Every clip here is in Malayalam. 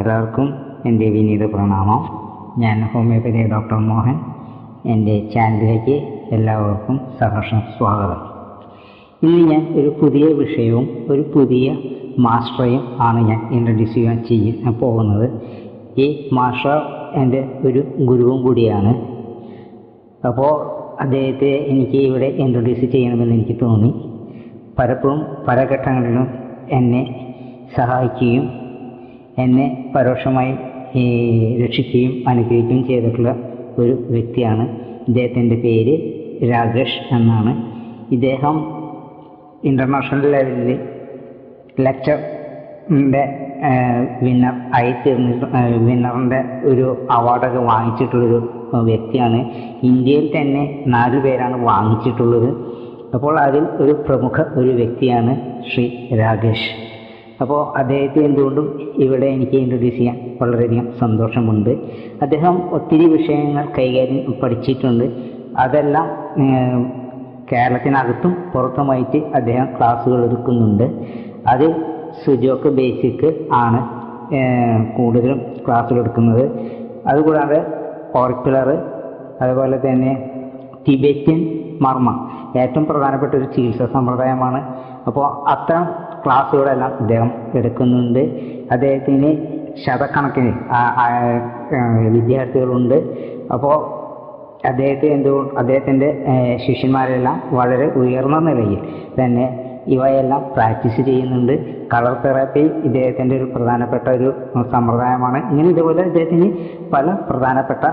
എല്ലാവർക്കും എൻ്റെ വിനീത പ്രണാമം. ഞാൻ ഹോമിയോപ്പതി ഡോക്ടർ മോഹൻ. എൻ്റെ ചാനലിലേക്ക് എല്ലാവർക്കും സഹർഷം സ്വാഗതം. ഇന്ന് ഞാൻ ഒരു പുതിയ വിഷയവും ഒരു പുതിയ മാസ്റ്ററെയും ആണ് ഞാൻ ഇൻട്രൊഡ്യൂസ് ചെയ്യാൻ പോകുന്നത്. ഈ മാസ്റ്റർ എൻ്റെ ഒരു ഗുരുവും കൂടിയാണ്. അപ്പോൾ അദ്ദേഹത്തെ എനിക്ക് ഇവിടെ ഇൻട്രൊഡ്യൂസ് ചെയ്യണമെന്ന് എനിക്ക് തോന്നി. പലപ്പോഴും പല ഘട്ടങ്ങളിലും എന്നെ സഹായിക്കുകയും എന്നെ പരോക്ഷമായി രക്ഷിക്കുകയും അനുഗ്രഹിക്കുകയും ചെയ്തിട്ടുള്ള ഒരു വ്യക്തിയാണ്. ഇദ്ദേഹത്തിൻ്റെ പേര് രാകേഷ് എന്നാണ്. ഇദ്ദേഹം ഇൻ്റർനാഷണൽ ലെവലിൽ ലെക്ചറിൻ്റെ വിന്നറിൻ്റെ ഒരു അവാർഡൊക്കെ വാങ്ങിച്ചിട്ടുള്ളൊരു വ്യക്തിയാണ്. ഇന്ത്യയിൽ തന്നെ 4 പേരാണ് വാങ്ങിച്ചിട്ടുള്ളത്. അപ്പോൾ അതിൽ ഒരു പ്രമുഖ ഒരു വ്യക്തിയാണ് ശ്രീ രാകേഷ്. അപ്പോൾ അദ്ദേഹത്തെ എന്തുകൊണ്ടും ഇവിടെ എനിക്ക് ഇൻട്രൊഡ്യൂസ് ചെയ്യാൻ വളരെയധികം സന്തോഷമുണ്ട്. അദ്ദേഹം ഒത്തിരി വിഷയങ്ങൾ കൈകാര്യം പഠിച്ചിട്ടുണ്ട്. അതെല്ലാം കേരളത്തിനകത്തും പുറത്തുമായിട്ട് അദ്ദേഹം ക്ലാസ്സുകൾ എടുക്കുന്നുണ്ട്. അത് സുജോക്ക് ബേസിക് ആണ് കൂടുതലും ക്ലാസ്സുകൾ എടുക്കുന്നത്. അതുകൂടാതെ ഓർക്കുലർ, അതുപോലെ തന്നെ ടിബറ്റൻ മർമ്മ ഏറ്റവും പ്രധാനപ്പെട്ട ഒരു ചികിത്സാ സമ്പ്രദായമാണ്. അപ്പോൾ അത്തരം ക്ലാസ്സുകളെല്ലാം അദ്ദേഹം എടുക്കുന്നുണ്ട്. അദ്ദേഹത്തിന് ശതക്കണക്കിന് വിദ്യാർത്ഥികളുണ്ട്. അപ്പോൾ അദ്ദേഹത്തിൻ്റെ ശിഷ്യന്മാരെല്ലാം വളരെ ഉയർന്ന നിലയിൽ തന്നെ ഇവയെല്ലാം പ്രാക്ടീസ് ചെയ്യുന്നുണ്ട്. കളർ തെറാപ്പി ഇദ്ദേഹത്തിൻ്റെ ഒരു പ്രധാനപ്പെട്ട ഒരു സമ്പ്രദായമാണ്. ഇതുപോലെ അദ്ദേഹത്തിന് പല പ്രധാനപ്പെട്ട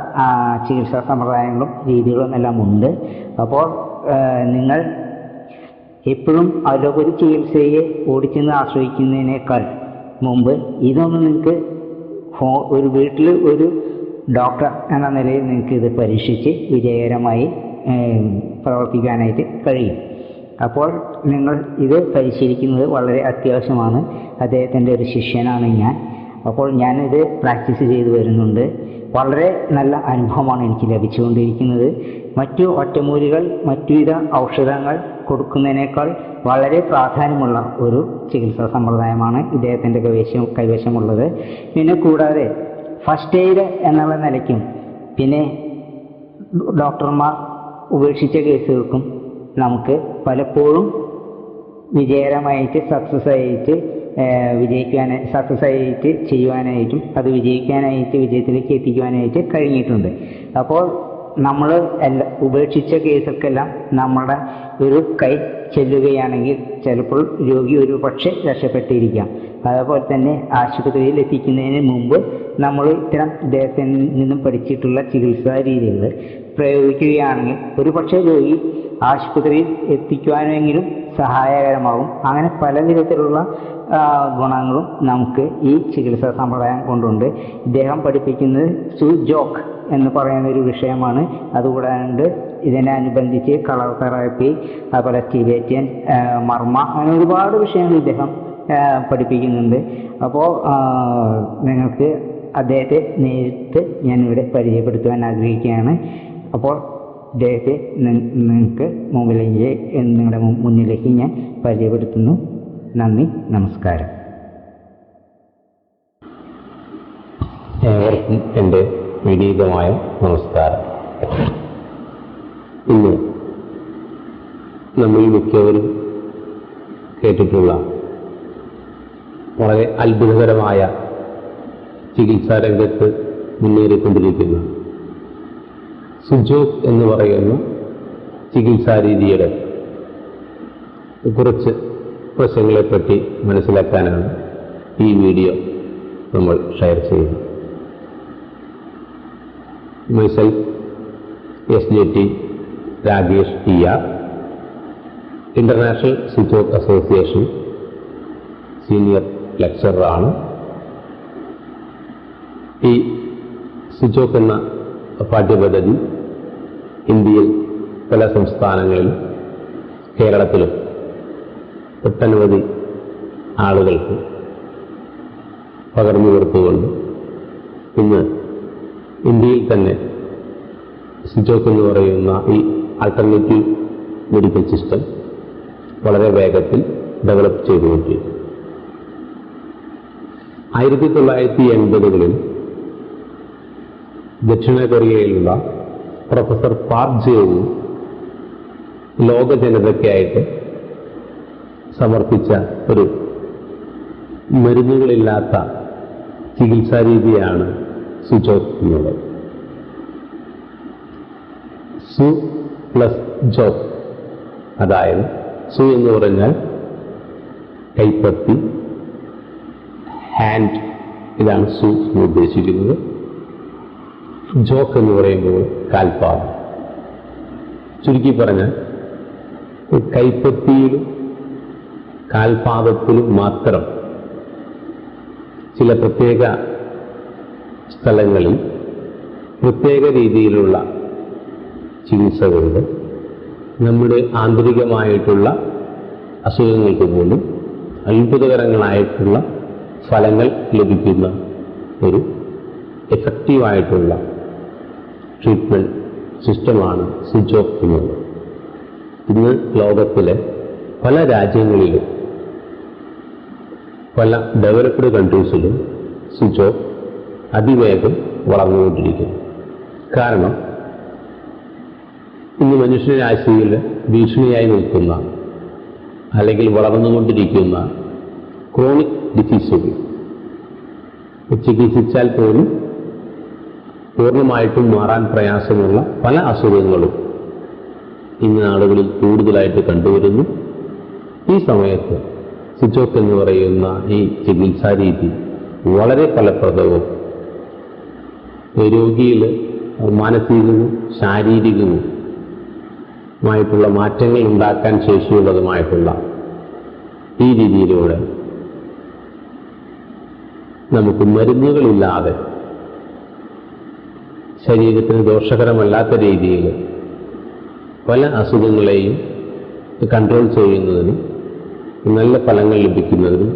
ചികിത്സാ സമ്പ്രദായങ്ങളും രീതികളും എല്ലാം ഉണ്ട്. അപ്പോൾ നിങ്ങൾ എപ്പോഴും അലോപ്പതി ചികിത്സയെ ഓടിച്ചെന്ന് ആശ്രയിക്കുന്നതിനേക്കാൾ മുമ്പ് ഇതൊന്ന് നിങ്ങൾക്ക് ഒരു വീട്ടിൽ ഒരു ഡോക്ടർ എന്ന നിലയിൽ നിങ്ങൾക്ക് ഇത് പരീക്ഷിച്ച് വിജയകരമായി പ്രവർത്തിക്കാനായിട്ട് കഴിയും. അപ്പോൾ നിങ്ങൾ ഇത് പരിശീലിക്കുന്നത് വളരെ അത്യാവശ്യമാണ്. അദ്ദേഹത്തിൻ്റെ ഒരു ശിഷ്യനാണ് ഞാൻ. അപ്പോൾ ഞാനിത് പ്രാക്ടീസ് ചെയ്തു വരുന്നുണ്ട്. വളരെ നല്ല അനുഭവമാണ് എനിക്ക് ലഭിച്ചുകൊണ്ടിരിക്കുന്നത്. മറ്റു ഒറ്റമൂലികൾ, മറ്റുവിധ ഔഷധങ്ങൾ കൊടുക്കുന്നതിനേക്കാൾ വളരെ പ്രാധാന്യമുള്ള ഒരു ചികിത്സാ സമ്പ്രദായമാണ് ഇദ്ദേഹത്തിൻ്റെ കൈവശമുള്ളത്. പിന്നെ കൂടാതെ ഫസ്റ്റ് എയ്ഡ് എന്നുള്ള നിലയ്ക്കും പിന്നെ ഡോക്ടർമാർ ഉപേക്ഷിച്ച കേസുകൾക്കും നമുക്ക് പലപ്പോഴും വിജയകരമായിട്ട് സക്സസ് ആയിട്ട് ചെയ്യുവാനായിട്ടും അത് വിജയത്തിലേക്ക് എത്തിക്കുവാനായിട്ട് കഴിഞ്ഞിട്ടുണ്ട്. അപ്പോൾ നമ്മൾ ഉപേക്ഷിച്ച കേസൊക്കെല്ലാം നമ്മുടെ ഒരു കൈ ചെല്ലുകയാണെങ്കിൽ ചിലപ്പോൾ രോഗി ഒരു പക്ഷേ രക്ഷപ്പെട്ടിരിക്കാം. അതുപോലെ തന്നെ ആശുപത്രിയിൽ എത്തിക്കുന്നതിന് മുമ്പ് നമ്മൾ ഇത്തരം ഇദ്ദേഹത്തിൽ നിന്നും പഠിച്ചിട്ടുള്ള ചികിത്സാ രീതികൾ പ്രയോഗിക്കുകയാണെങ്കിൽ ഒരു പക്ഷേ രോഗി ആശുപത്രിയിൽ എത്തിക്കുവാനെങ്കിലും സഹായകരമാകും. അങ്ങനെ പല വിധത്തിലുള്ള ഗുണങ്ങളും നമുക്ക് ഈ ചികിത്സാ സമ്പ്രദായം കൊണ്ടുണ്ട്. ഇദ്ദേഹം പഠിപ്പിക്കുന്നത് സുജോക്ക് എന്ന് പറയുന്ന ഒരു വിഷയമാണ്. അതുകൂടാണ്ട് ഇതിനനുബന്ധിച്ച് കളർ തെറാപ്പി, അതുപോലെ ടിബറ്റൻ മർമ്മ, അങ്ങനെ ഒരുപാട് വിഷയങ്ങൾ ഇദ്ദേഹം പഠിപ്പിക്കുന്നുണ്ട്. അപ്പോൾ നിങ്ങൾക്ക് അദ്ദേഹത്തെ നേരിട്ട് ഞാനിവിടെ പരിചയപ്പെടുത്തുവാൻ ആഗ്രഹിക്കുകയാണ്. അപ്പോൾ അദ്ദേഹത്തെ നിങ്ങൾക്ക് നിങ്ങളുടെ മുന്നിലേക്ക് ഞാൻ പരിചയപ്പെടുത്തുന്നു. നന്ദി, നമസ്കാരം. ഏവർക്കും എൻ്റെ വിനീതമായ നമസ്കാരം. ഇന്ന് നമ്മൾ മിക്കവരും കേട്ടിട്ടുള്ള വളരെ അത്ഭുതകരമായ ചികിത്സാ രംഗത്ത് മുന്നേറിക്കൊണ്ടിരിക്കുന്ന സുജോക്ക് എന്ന് പറയുന്ന ചികിത്സാ രീതിയുടെ കുറച്ച് വശങ്ങളെപ്പറ്റി മനസ്സിലാക്കാനാണ് ഈ വീഡിയോ നമ്മൾ ഷെയർ ചെയ്യുന്നത്. Myself SJT Rakesh TR, international Sujok association senior ലെക്ചററാണ്. ഈ സുജോക്ക് എന്ന പാഠ്യപദ്ധതി ഇന്ത്യയിൽ പല സംസ്ഥാനങ്ങളിലും കേരളത്തിലും ഒട്ടനവധി ആളുകൾക്ക് പകർന്നു കൊടുത്തുകൊണ്ട് ഇന്ന് ഇന്ത്യയിൽ തന്നെ സുജോക്ക് എന്ന് പറയുന്ന ഈ ആൾട്ടർനേറ്റീവ് മെഡിക്കൽ സിസ്റ്റം വളരെ വേഗത്തിൽ ഡെവലപ്പ് ചെയ്തുകൊണ്ടിരിക്കുന്നു. 1980-കളിൽ ദക്ഷിണ കൊറിയയിലുള്ള പ്രൊഫസർ പാർക്ക് ജേവും ലോക ജനതയ്ക്കായിട്ട് സമർപ്പിച്ച ഒരു മരുന്നുകളില്ലാത്ത ചികിത്സാ രീതിയാണ് സുജോക്ക് എന്നുള്ളത്. സു പ്ലസ് ജോക്ക്, അതായത് സു എന്ന് പറഞ്ഞാൽ കൈപ്പത്തി, ഹാൻഡ്, ഇതാണ് സു എന്ന് ഉദ്ദേശിക്കുന്നത്. ജോക്ക് എന്ന് പറയുമ്പോൾ കാൽപാദം. ചുരുക്കി പറഞ്ഞാൽ കൈപ്പത്തിയിലും കാൽപാദത്തിലും മാത്രം ചില പ്രത്യേക സ്ഥലങ്ങളിൽ പ്രത്യേക രീതിയിലുള്ള ചികിത്സകളുണ്ട്. നമ്മുടെ ആന്തരികമായിട്ടുള്ള അസുഖങ്ങൾക്ക് പോലും അത്ഭുതകരങ്ങളായിട്ടുള്ള ഫലങ്ങൾ ലഭിക്കുന്ന ഒരു എഫക്റ്റീവായിട്ടുള്ള ട്രീറ്റ്മെൻറ്റ് സിസ്റ്റമാണ് സുജോക്ക് എന്നുള്ളത്. ഇന്ന് ലോകത്തിലെ പല രാജ്യങ്ങളിലും പല ഡെവലപ്ഡ് കൺട്രീസിലും സുജോക്ക് അതിവേഗം വളർന്നുകൊണ്ടിരിക്കുന്നു. കാരണം ഇന്ന് മനുഷ്യരാശിയിൽ ഭീഷണിയായി നിൽക്കുന്ന അല്ലെങ്കിൽ വളർന്നുകൊണ്ടിരിക്കുന്ന ക്രോണിക് ഡിസീസുകൾ ചികിത്സിച്ചാൽ പോലും പൂർണ്ണമായിട്ടും മാറാൻ പ്രയാസമുള്ള പല അസുഖങ്ങളും ഇന്ന് ആളുകളിൽ കൂടുതലായിട്ട് കണ്ടുവരുന്നു. ഈ സമയത്ത് സുജോക്ക് എന്ന് പറയുന്ന ഈ ചികിത്സാ രീതി വളരെ ഫലപ്രദവും രോഗിയിൽ മാനസികവും ശാരീരികവുമായിട്ടുള്ള മാറ്റങ്ങൾ ഉണ്ടാക്കാൻ ശേഷിയുള്ളതുമായിട്ടുള്ള ഈ രീതിയിലൂടെ നമുക്ക് മരുന്നുകളില്ലാതെ ശരീരത്തിന് ദോഷകരമല്ലാത്ത രീതിയിൽ പല അസുഖങ്ങളെയും കൺട്രോൾ ചെയ്യുന്നതിനും നല്ല ഫലങ്ങൾ ലഭിക്കുന്നതിനും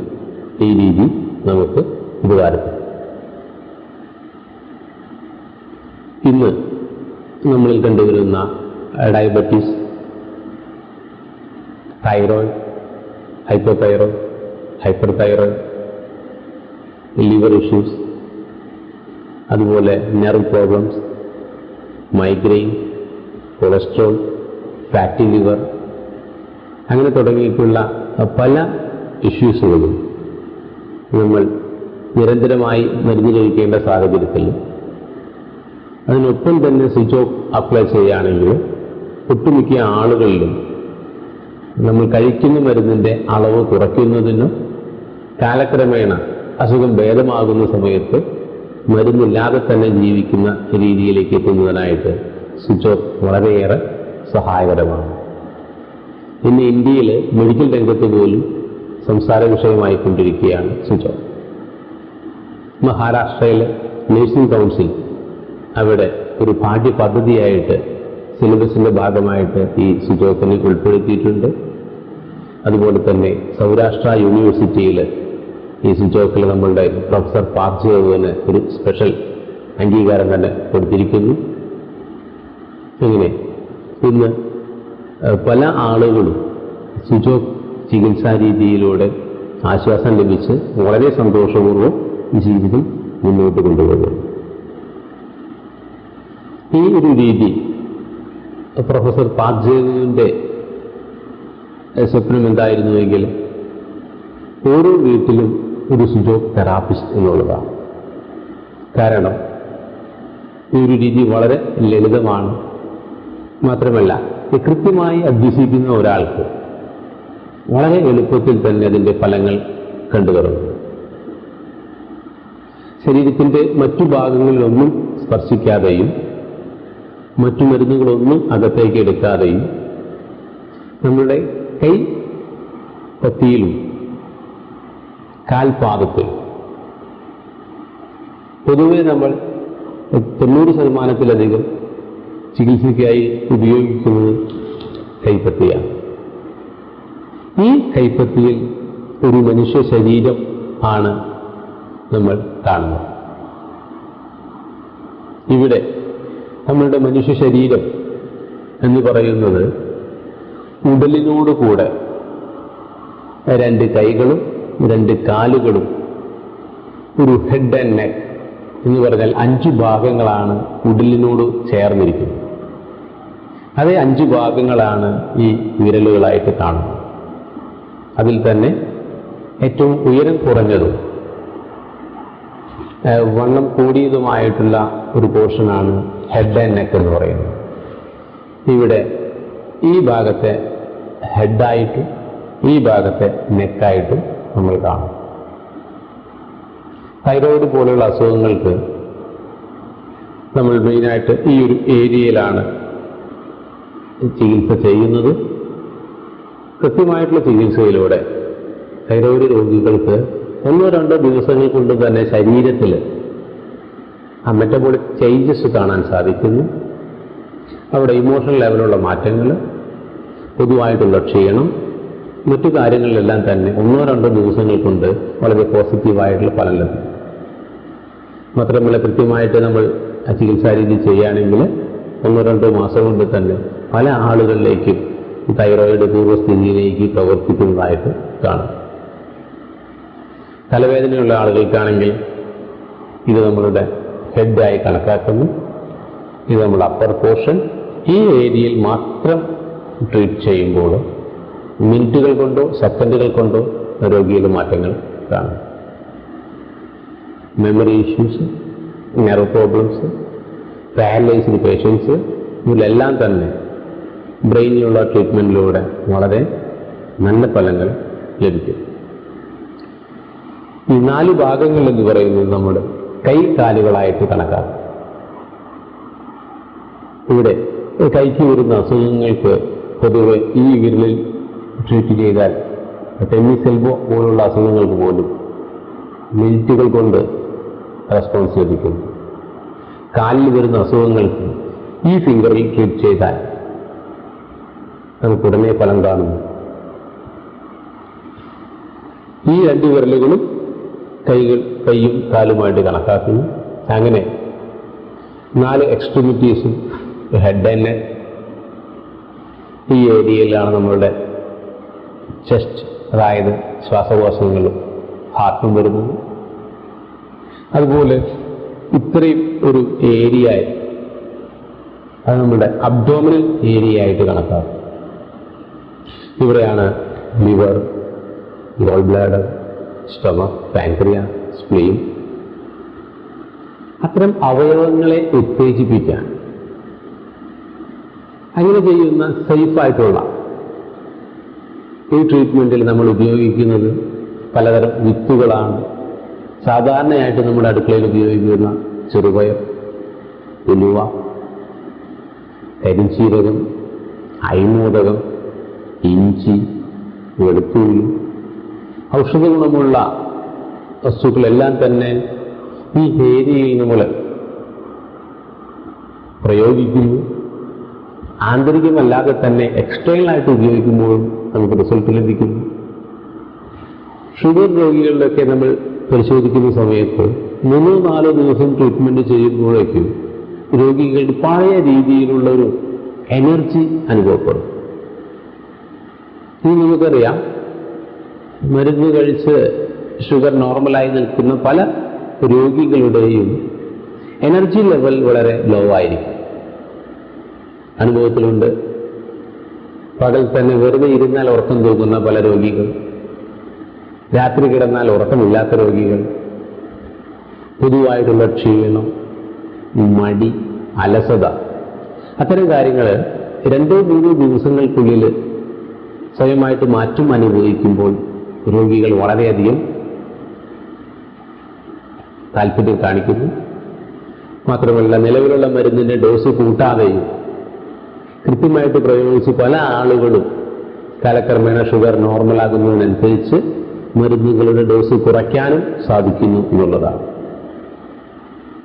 ഈ രീതി നമുക്ക് ഉപകാരപ്പെടും. ഇന്ന് നമ്മളിൽ കണ്ടുവരുന്ന diabetes, thyroid, hypothyroid, hyper thyroid, liver issues, അതുപോലെ nerve problems, migraine, cholesterol, fatty liver, അങ്ങനെ തുടങ്ങിയിട്ടുള്ള പല ഇഷ്യൂസുകളും നമ്മൾ നിരന്തരമായി മരുന്ന് കഴിക്കേണ്ട സാഹചര്യത്തിൽ അതിനൊപ്പം തന്നെ സുജോക്ക് അപ്ലൈ ചെയ്യുകയാണെങ്കിൽ ഒട്ടുമിക്ക ആളുകളിലും നമ്മൾ കഴിക്കുന്ന മരുന്നിൻ്റെ അളവ് കുറയ്ക്കുന്നതിനും കാലക്രമേണ അസുഖം ഭേദമാകുന്ന സമയത്ത് മരുന്നില്ലാതെ തന്നെ ജീവിക്കുന്ന രീതിയിലേക്ക് എത്തുന്നതിനായിട്ട് സുജോക്ക് വളരെയേറെ സഹായകരമാണ്. ഇന്ന് ഇന്ത്യയിൽ മെഡിക്കൽ രംഗത്ത് പോലും സംസാര വിഷയമായിക്കൊണ്ടിരിക്കുകയാണ് സുജോക്ക്. മഹാരാഷ്ട്രയിലെ നേഴ്സിംഗ് കൗൺസിൽ അവിടെ ഒരു പാഠ്യപദ്ധതിയായിട്ട് സിലബസിൻ്റെ ഭാഗമായിട്ട് ഈ സുജോക്കിനെ ഉൾപ്പെടുത്തിയിട്ടുണ്ട്. അതുപോലെ തന്നെ സൗരാഷ്ട്ര യൂണിവേഴ്സിറ്റിയിൽ ഈ സുജോക്കിൽ നമ്മളുടെ പ്രൊഫസർ പാർക്ക് ജേവിന് ഒരു സ്പെഷ്യൽ അംഗീകാരം തന്നെ കൊടുത്തിരിക്കുന്നു. ഇങ്ങനെ ഇന്ന് പല ആളുകളും സുജോക്ക് ചികിത്സാ രീതിയിലൂടെ ആശ്വാസം ലഭിച്ച് വളരെ സന്തോഷപൂർവ്വം ജീവിതം മുന്നോട്ട് കൊണ്ടുപോകുന്നു. ഈ ഒരു രീതി പ്രൊഫസർ പാർക്ക് ജേവിൻ്റെ സ്വപ്നം എന്തായിരുന്നുവെങ്കിൽ ഓരോ വീട്ടിലും ഒരു സുജോക്ക് തെറാപ്പിസ്റ്റ് എന്നുള്ളതാണ്. കാരണം ഈ ഒരു രീതി വളരെ ലളിതമാണ്. മാത്രമല്ല കൃത്യമായി അഭ്യസിക്കുന്ന ഒരാൾക്ക് വളരെ എളുപ്പത്തിൽ തന്നെ അതിൻ്റെ ഫലങ്ങൾ കണ്ടുവരുന്നു. ശരീരത്തിൻ്റെ മറ്റു ഭാഗങ്ങളിലൊന്നും സ്പർശിക്കാതെയും മറ്റു മരുന്നുകളൊന്നും അകത്തേക്ക് എടുക്കാതെയും നമ്മുടെ കൈ പത്തിയിലും കാൽപാദത്തിൽ പൊതുവെ നമ്മൾ 90% ചികിത്സയ്ക്കായി ഉപയോഗിക്കുന്നത് കൈപ്പത്തിയാണ്. ഈ കൈപ്പത്തിയിൽ ഒരു മനുഷ്യ ശരീരം ആണ് നമ്മൾ കാണുന്നത്. ഇവിടെ നമ്മളുടെ മനുഷ്യ ശരീരം എന്ന് പറയുന്നത് ഉടലിനോടുകൂടെ 2 കൈകളും 2 കാലുകളും ഒരു ഹെഡ് ആൻഡ് നെക്ക് എന്ന് പറഞ്ഞാൽ 5 ഭാഗങ്ങളാണ് ഉടലിനോട് ചേർന്നിരിക്കുന്നത്. അതേ 5 ഭാഗങ്ങളാണ് ഈ വിരലുകളായിട്ട് കാണുന്നത്. അതിൽ തന്നെ ഏറ്റവും ഉയരം കുറഞ്ഞതും വണ്ണം കൂടിയതുമായിട്ടുള്ള ഒരു പോർഷനാണ് ഹെഡ് ആൻഡ് നെക്ക് എന്ന് പറയുന്നത്. ഇവിടെ ഈ ഭാഗത്തെ ഹെഡായിട്ടും ഈ ഭാഗത്തെ നെക്കായിട്ടും നമ്മൾ കാണും. തൈറോയിഡ് പോലെയുള്ള അസുഖങ്ങൾക്ക് നമ്മൾ മെയിനായിട്ട് ഈ ഒരു ഏരിയയിലാണ് ചികിത്സ ചെയ്യുന്നത്. കൃത്യമായിട്ടുള്ള ചികിത്സയിലൂടെ തൈറോയിഡ് രോഗികൾക്ക് 1-2 ദിവസങ്ങൾ കൊണ്ട് തന്നെ ശരീരത്തിൽ ആ മെറ്റബോളിക് ചേഞ്ചസ് കാണാൻ സാധിക്കുന്നു. അവിടെ ഇമോഷണൽ ലെവലുള്ള മാറ്റങ്ങൾ, പൊതുവായിട്ടുള്ള ക്ഷീണം, മറ്റു കാര്യങ്ങളിലെല്ലാം തന്നെ 1-2 ദിവസങ്ങൾ കൊണ്ട് വളരെ പോസിറ്റീവായിട്ടുള്ള ഫലം ലഭിക്കും. മാത്രമല്ല കൃത്യമായിട്ട് നമ്മൾ ആ ചികിത്സാരീതി ചെയ്യുകയാണെങ്കിൽ 1-2 മാസം കൊണ്ട് തന്നെ പല ആളുകളിലേക്കും തൈറോയിഡ് പൂർവ്വസ്ഥിതിയിലേക്ക് പ്രവർത്തിക്കുന്നതായിട്ട് കാണും. തലവേദനയുള്ള ആളുകൾക്കാണെങ്കിൽ ഇത് നമ്മളുടെ ഹെഡായി കണക്കാക്കുന്നു. ഇത് നമ്മുടെ അപ്പർ പോർഷൻ. ഈ ഏരിയയിൽ മാത്രം ട്രീറ്റ് ചെയ്യുമ്പോൾ മിനിറ്റുകൾ കൊണ്ടോ സെക്കൻഡുകൾ കൊണ്ടോ രോഗിയിൽ മാറ്റങ്ങൾ കാണും. Memory issues, nerve problems, paralysed patients, ഇതിലെല്ലാം തന്നെ ബ്രെയിനിലുള്ള ട്രീറ്റ്മെൻറ്റിലൂടെ വളരെ നല്ല ഫലങ്ങൾ ലഭിക്കും. ഈ 4 ഭാഗങ്ങൾ എന്ന് പറയുന്നത് നമ്മുടെ കൈകാലുകളായിട്ട് കണക്കാക്കും. ഇവിടെ കൈക്ക് വരുന്ന അസുഖങ്ങൾക്ക് പൊതുവെ ഈ വിരലിൽ ട്രീറ്റ് ചെയ്താൽ ടെന്നീസ് എൽബോ പോലുള്ള അസുഖങ്ങൾക്ക് പോലും മിനിറ്റുകൾ കൊണ്ട് റെസ്പോൺസ് ലഭിക്കുന്നു. കാലിൽ വരുന്ന അസുഖങ്ങൾക്ക് ഈ ഫിംഗറിൽ ട്രീറ്റ് ചെയ്താൽ നമുക്ക് ഉടനെ ഫലം കാണുന്നു. ഈ 2 വിരലുകളും കൈയും കാലുമായിട്ട് കണക്കാക്കുന്നു. അങ്ങനെ 4 എക്സ്ട്രിമിറ്റീസും ഹെഡ് ആൻഡ് നെക്ക്. ഈ ഏരിയയിലാണ് നമ്മളുടെ ചെസ്റ്റ്, അതായത് ശ്വാസകോശങ്ങളും ഹാർട്ടും വരുന്നത്. അതുപോലെ ഇത്രയും ഒരു ഏരിയ അത് നമ്മുടെ അബ്ഡോമിനൽ ഏരിയ ആയിട്ട് കണക്കാക്കും. ഇവിടെയാണ് liver, goal bladder, stomach, pancreas, spleen, അത്തരം അവയവങ്ങളെ ഉത്തേജിപ്പിക്കാൻ അങ്ങനെ ചെയ്യുന്ന സേഫായിട്ടുള്ള ഈ ട്രീറ്റ്മെൻറ്റിൽ നമ്മൾ ഉപയോഗിക്കുന്നത് പലതരം വിത്തുകളാണ്. സാധാരണയായിട്ട് നമ്മുടെ അടുക്കളയിൽ ഉപയോഗിക്കുന്ന ചെറുപയർ, ഉലുവ, കരിഞ്ചീരകം, അയമോദകം, ഇഞ്ചി, വെളുത്തുള്ളി, ഔഷധ ഗുണമുള്ള വസ്തുക്കളെല്ലാം തന്നെ ഈ ഏരിയയിൽ നമ്മൾ പ്രയോഗിക്കുന്നു. ആന്തരികമല്ലാതെ തന്നെ എക്സ്റ്റേണലായിട്ട് ഉപയോഗിക്കുമ്പോഴും നമുക്ക് റിസൾട്ട് ലഭിക്കുന്നു. ഷുഗർ രോഗികളിലൊക്കെ നമ്മൾ പരിശോധിക്കുന്ന സമയത്ത് 3-4 ദിവസം ട്രീറ്റ്മെൻറ്റ് ചെയ്യുമ്പോഴേക്കും രോഗികളുടെ പഴയ രീതിയിലുള്ള ഒരു എനർജി അനുഭവപ്പെടും. ഇനി നമുക്കറിയാം, മരുന്ന് കഴിച്ച് ഷുഗർ നോർമലായി നിൽക്കുന്ന പല രോഗികളുടെയും എനർജി ലെവൽ വളരെ ലോ ആയിരിക്കും. അനുഭവത്തിലുണ്ട്. പകൽ തന്നെ വെറുതെ ഇരുന്നാൽ ഉറക്കം തൂങ്ങുന്ന പല രോഗികൾ, രാത്രി കിടന്നാൽ ഉറക്കമില്ലാത്ത രോഗികൾ, പൊതുവായിട്ടുള്ള ക്ഷീണം, മടി, അലസത, അത്തരം കാര്യങ്ങൾ 2-3 ദിവസങ്ങൾക്കുള്ളിൽ സ്വയമായിട്ട് മാറ്റം അനുഭവിക്കുമ്പോൾ രോഗികൾ വളരെയധികം താല്പര്യം കാണിക്കുന്നു. മാത്രമല്ല നിലവിലുള്ള മരുന്നിൻ്റെ ഡോസ് കൂട്ടാതെയും കൃത്യമായിട്ട് പ്രയോഗിച്ച് പല ആളുകളും കാലക്രമേണ ഷുഗർ നോർമലാകുന്നതിനനുസരിച്ച് മരുന്നുകളുടെ ഡോസ് കുറയ്ക്കാനും സാധിക്കുന്നു എന്നുള്ളതാണ്.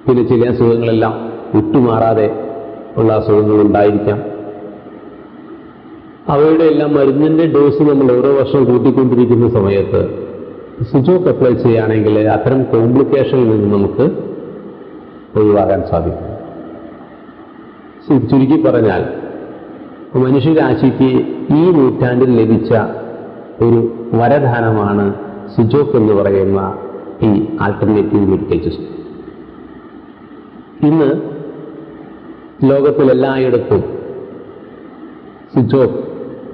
പിന്നെ ചില അസുഖങ്ങളെല്ലാം വിട്ടുമാറാതെ ഉള്ള അസുഖങ്ങളുണ്ടായിരിക്കാം. അവയുടെ എല്ലാം മരുന്നിൻ്റെ ഡോസ് നമ്മൾ ഓരോ വർഷം കൂട്ടിക്കൊണ്ടിരിക്കുന്ന സമയത്ത് സിജോക്ക് അപ്ലൈ ചെയ്യുകയാണെങ്കിൽ അത്തരം കോംപ്ലിക്കേഷനിൽ നിന്ന് നമുക്ക് ഒഴിവാക്കാൻ സാധിക്കും. ചുരുക്കി പറഞ്ഞാൽ മനുഷ്യരാശിക്ക് ഈ നൂറ്റാണ്ടിൽ ലഭിച്ച ഒരു വരദാനമാണ് സിജോക്ക് എന്ന് പറയുന്ന ഈ ആൾട്ടർനേറ്റീവ് മെഡിക്കൽ സിസ്റ്റം. ഇന്ന് ലോകത്തിലെല്ലായിടത്തും സിജോക്ക്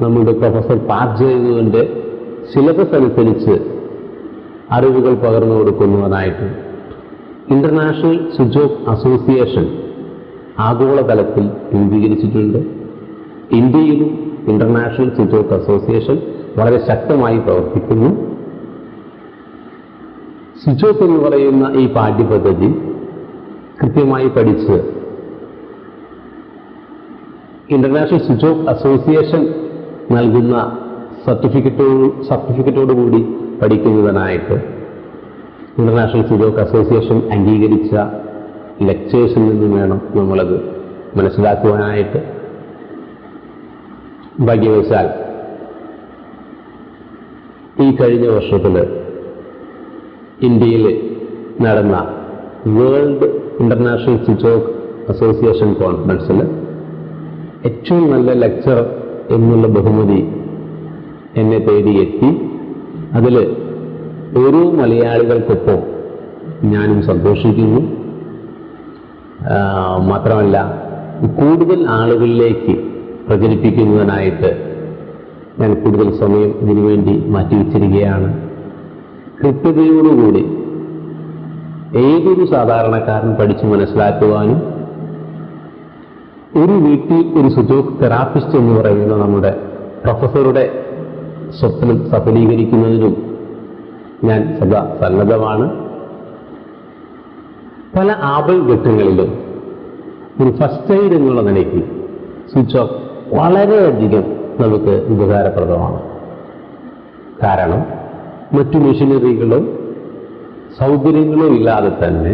നമ്മുടെ പ്രൊഫസർ പാർജയുവിൻ്റെ സിലബസ് അനുസരിച്ച് അറിവുകൾ പകർന്നു കൊടുക്കുന്നതിനായിട്ട് ഇന്റർനാഷണൽ സിജോക്ക് അസോസിയേഷൻ ആഗോളതലത്തിൽ രൂപീകരിച്ചിട്ടുണ്ട്. ഇന്ത്യയിലും ഇന്റർനാഷണൽ സിജോക്ക് അസോസിയേഷൻ വളരെ ശക്തമായി പ്രവർത്തിക്കുന്നു. സിജോക്ക് എന്ന് പറയുന്ന ഈ പാഠ്യപദ്ധതി കൃത്യമായി പഠിച്ച് ഇന്റർനാഷണൽ സിജോക്ക് അസോസിയേഷൻ നൽകുന്ന സർട്ടിഫിക്കറ്റോടുകൂടി പഠിക്കുന്നതിനായിട്ട് ഇന്റർനാഷണൽ സിജോക്ക് അസോസിയേഷൻ അംഗീകരിച്ച ലെക്ചേഴ്സിൽ നിന്നും വേണം നമ്മളത് മനസ്സിലാക്കുവാനായിട്ട്. ഭാഗ്യവശാൽ ഈ കഴിഞ്ഞ വർഷത്തിൽ ഇന്ത്യയിൽ നടന്ന വേൾഡ് ഇന്റർനാഷണൽ സിജോക്ക് അസോസിയേഷൻ കോൺഫറൻസിൽ ഏറ്റവും നല്ല ലെക്ചർ എന്നുള്ള ബഹുമതി എന്നെ തേടിയെത്തി. അതിൽ ഓരോ മലയാളികൾക്കൊപ്പം ഞാനും സന്തോഷിക്കുന്നു. മാത്രമല്ല കൂടുതൽ ആളുകളിലേക്ക് പ്രചരിപ്പിക്കുന്നതിനായിട്ട് ഞാൻ കൂടുതൽ സമയം ഇതിനുവേണ്ടി മാറ്റിവെച്ചിരിക്കുകയാണ്. കൃത്യതയോടുകൂടി ഏതൊരു സാധാരണക്കാരൻ പഠിച്ച് മനസ്സിലാക്കുവാനും ഒരു വീട്ടിൽ ഒരു സിജോക്ക് തെറാപ്പിസ്റ്റ് എന്ന് പറയുന്ന നമ്മുടെ പ്രൊഫസറുടെ സ്വപ്നം സഫലീകരിക്കുന്നതിനും ഞാൻ സദാ സന്നദ്ധമാണ്. പല ആപൽഘട്ടങ്ങളിലും ഒരു ഫസ്റ്റ് എയ്ഡ് എന്നുള്ള നിലയ്ക്ക് സിജോക്ക് വളരെയധികം നമുക്ക് ഉപകാരപ്രദമാണ്. കാരണം മറ്റു മെഷീനറികളോ സൗകര്യങ്ങളോ ഇല്ലാതെ തന്നെ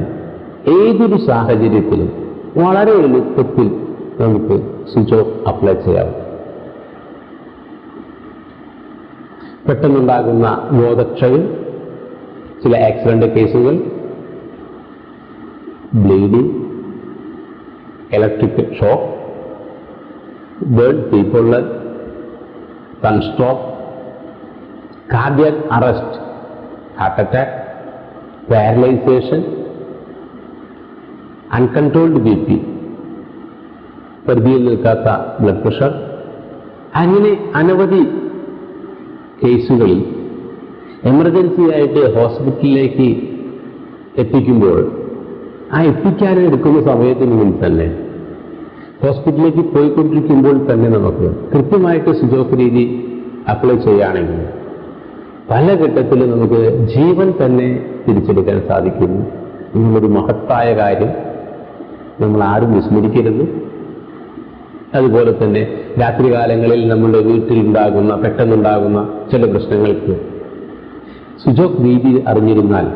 ഏതൊരു സാഹചര്യത്തിലും വളരെ എളുപ്പത്തിൽ നമുക്ക് സിജോക്ക് അപ്ലൈ ചെയ്യാം. പെട്ടെന്നുണ്ടാകുന്ന ബോധക്ഷയം, ചില ആക്സിഡന്റ് കേസുകൾ, ബ്ലീഡിംഗ്, ഇലക്ട്രിക് ഷോക്ക്, ബേൺ തീപ്പൊള്ളൽ, sunstroke, cardiac arrest, heart attack, paralysation, uncontrolled BP, പരിധിയിൽ നിൽക്കാത്ത ബ്ലഡ് പ്രഷർ, അങ്ങനെ അനവധി കേസുകളിൽ എമർജൻസി ആയിട്ട് ഹോസ്പിറ്റലിലേക്ക് എത്തിക്കുമ്പോൾ ആ എത്തിക്കാനെടുക്കുന്ന സമയത്തിനുള്ളിൽ തന്നെ ഹോസ്പിറ്റലിലേക്ക് പോയിക്കൊണ്ടിരിക്കുമ്പോൾ തന്നെ നമുക്ക് കൃത്യമായിട്ട് സിജോക്ക് രീതി അപ്ലൈ ചെയ്യുകയാണെങ്കിൽ പല ഘട്ടത്തിലും നമുക്ക് ജീവൻ തന്നെ തിരിച്ചെടുക്കാൻ സാധിക്കുന്നു എന്നുള്ളൊരു മഹത്തായ കാര്യം നമ്മൾ ആരും വിസ്മരിക്കരുത്. അതുപോലെ തന്നെ രാത്രികാലങ്ങളിൽ നമ്മുടെ വീട്ടിലുണ്ടാകുന്ന പെട്ടെന്നുണ്ടാകുന്ന ചില പ്രശ്നങ്ങൾക്ക് സിജോക്ക് രീതി അറിഞ്ഞിരുന്നാൽ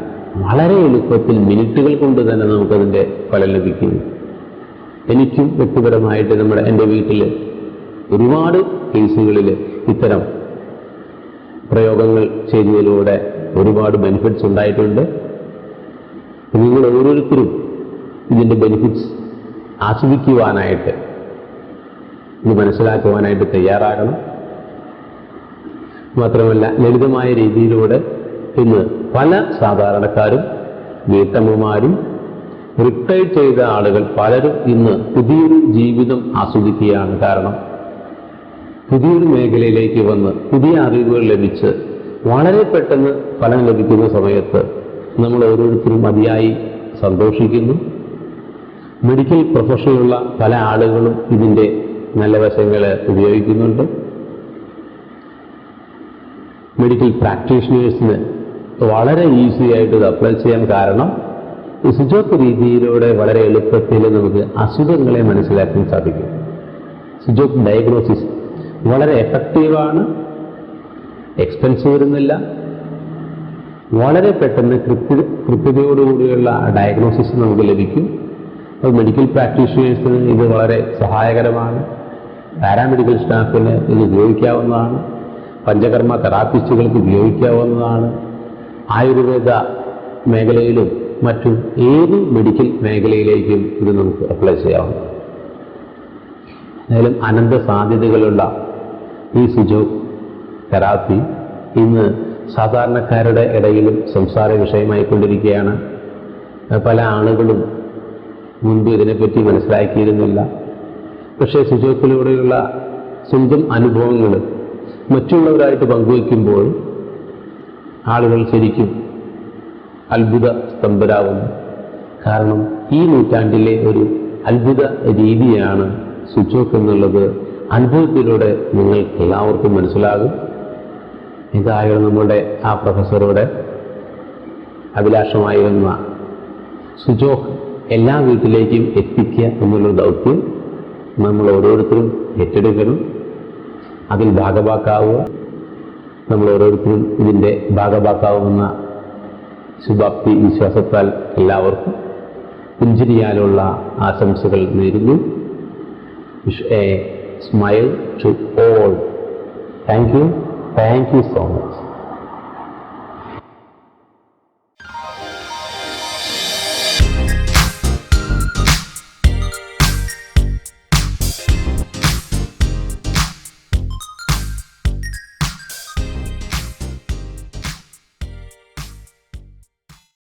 വളരെ എളുപ്പത്തിൽ മിനിറ്റുകൾ കൊണ്ട് തന്നെ നമുക്കതിൻ്റെ ഫലം ലഭിക്കുന്നു. എനിക്കും വ്യക്തിപരമായിട്ട് എൻ്റെ വീട്ടിൽ ഒരുപാട് കേസുകളിൽ ഇത്തരം പ്രയോഗങ്ങൾ ചെയ്തതിലൂടെ ഒരുപാട് ബെനിഫിറ്റ്സ് ഉണ്ടായിട്ടുണ്ട്. നിങ്ങൾ ഓരോരുത്തരും ഇതിൻ്റെ ബെനിഫിറ്റ്സ് ആസ്വദിക്കുവാനായിട്ട്, ഇത് മനസ്സിലാക്കുവാനായിട്ട് തയ്യാറാകണം. മാത്രമല്ല ലളിതമായ രീതിയിലൂടെ ഇന്ന് പല സാധാരണക്കാരും വീട്ടമ്മമാരും റിട്ടയർ ചെയ്ത ആളുകൾ പലരും ഇന്ന് പുതിയൊരു ജീവിതം ആസ്വദിക്കുകയാണ്. കാരണം പുതിയൊരു മേഖലയിലേക്ക് വന്ന് പുതിയ അറിവുകൾ ലഭിച്ച് വളരെ പെട്ടെന്ന് ഫലം ലഭിക്കുന്ന സമയത്ത് നമ്മൾ ഓരോരുത്തരും അതിയായി സന്തോഷിക്കുന്നു. മെഡിക്കൽ പ്രൊഫഷനിലുള്ള പല ആളുകളും ഇതിൻ്റെ നല്ല വശങ്ങൾ ഉപയോഗിക്കുന്നുണ്ട്. മെഡിക്കൽ പ്രാക്ടീഷണേഴ്സിന് വളരെ ഈസി ആയിട്ട് ഇത് അപ്ലൈ ചെയ്യാൻ കാരണം സിജോക്ക് രീതിയിലൂടെ വളരെ എളുപ്പത്തിൽ നമുക്ക് അസുഖങ്ങളെ മനസ്സിലാക്കാൻ സാധിക്കും. സിജോക്ക് ഡയഗ്നോസിസ് വളരെ എഫക്റ്റീവാണ്, എക്സ്പെൻസീവ് വരുന്നില്ല, വളരെ പെട്ടെന്ന് കൃത്യതയോടുകൂടിയുള്ള ഡയഗ്നോസിസ് നമുക്ക് ലഭിക്കും. അത് മെഡിക്കൽ പ്രാക്ടീഷണേഴ്സിന് ഇത് വളരെ സഹായകരമാണ്. പാരാമെഡിക്കൽ സ്റ്റാഫിന് ഇത് ഉപയോഗിക്കാവുന്നതാണ്. പഞ്ചകർമ്മ തെറാപ്പിസ്റ്റുകൾക്ക് ഉപയോഗിക്കാവുന്നതാണ്. ആയുർവേദ മേഖലയിലും മറ്റും ഏത് മെഡിക്കൽ മേഖലയിലേക്കും ഇത് നമുക്ക് അപ്ലൈ ചെയ്യാവുന്നതാണ്. ഏതായാലും അനന്ത സാധ്യതകളുള്ള ഈ സിജോക്ക് തെറാപ്പി ഇന്ന് സാധാരണക്കാരുടെ ഇടയിലും സംസാര വിഷയമായിക്കൊണ്ടിരിക്കുകയാണ്. പല ആളുകളും മുൻപ് ഇതിനെപ്പറ്റി മനസ്സിലാക്കിയിരുന്നില്ല. പക്ഷേ സുജോക്കിലൂടെയുള്ള സ്വന്തം അനുഭവങ്ങൾ മറ്റുള്ളവരായിട്ട് പങ്കുവയ്ക്കുമ്പോൾ ആളുകൾ ശരിക്കും അത്ഭുത സ്തംഭരാകുന്നു. കാരണം ഈ നൂറ്റാണ്ടിലെ ഒരു അത്ഭുത രീതിയാണ് സുജോക്ക് എന്നുള്ളത് അനുഭവത്തിലൂടെ നിങ്ങൾക്ക് എല്ലാവർക്കും മനസ്സിലാകും. ഇതായിരുന്നു നമ്മുടെ ആ പ്രൊഫസറുടെ അഭിലാഷമായിരുന്ന സുജോക്ക് എല്ലാ വീട്ടിലേക്കും എത്തിക്കുക എന്നുള്ളൊരു ദൗത്യം നമ്മൾ ഓരോരുത്തരും ഏറ്റെടുക്കണം. അതിൽ ഭാഗഭാക്കാവുക. നമ്മൾ ഓരോരുത്തരും ഇതിൻ്റെ ഭാഗഭാക്കാവുന്ന ശുഭാപ്തി വിശ്വാസത്താൽ എല്ലാവർക്കും പുഞ്ചിരിയാലുള്ള ആശംസകൾ നേരുന്നു. Wish a smile to all. Thank you so much.